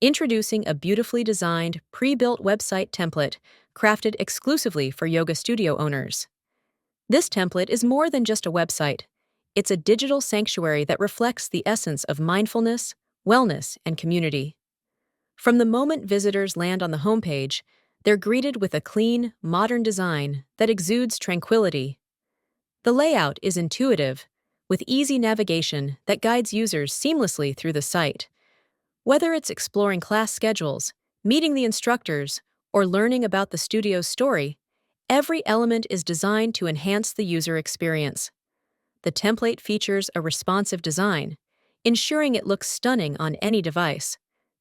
Introducing a beautifully designed, pre-built website template crafted exclusively for yoga studio owners. This template is more than just a website. It's a digital sanctuary that reflects the essence of mindfulness, wellness, and community. From the moment visitors land on the homepage, they're greeted with a clean, modern design that exudes tranquility. The layout is intuitive, with easy navigation that guides users seamlessly through the site. Whether it's exploring class schedules, meeting the instructors, or learning about the studio's story, every element is designed to enhance the user experience. The template features a responsive design, ensuring it looks stunning on any device,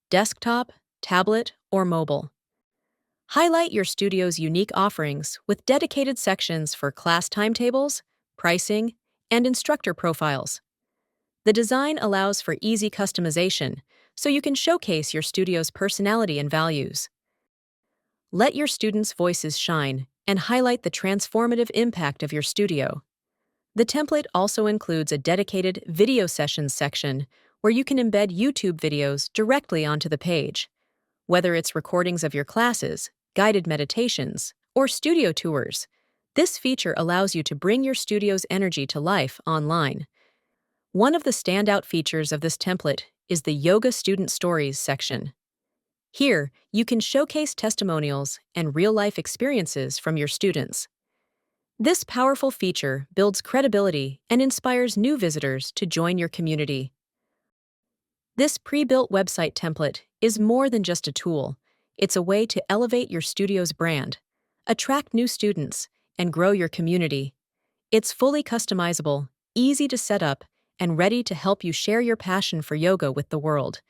desktop, tablet, or mobile. Highlight your studio's unique offerings with dedicated sections for class timetables, pricing, and instructor profiles. The design allows for easy customization, so you can showcase your studio's personality and values. Let your students' voices shine and highlight the transformative impact of your studio. The template also includes a dedicated video sessions section where you can embed YouTube videos directly onto the page. Whether it's recordings of your classes, guided meditations, or studio tours, this feature allows you to bring your studio's energy to life online. One of the standout features of this template is the Yoga Student Stories section. Here, you can showcase testimonials and real-life experiences from your students. This powerful feature builds credibility and inspires new visitors to join your community. This pre-built website template is more than just a tool. It's a way to elevate your studio's brand, attract new students, and grow your community. It's fully customizable, easy to set up, and ready to help you share your passion for yoga with the world.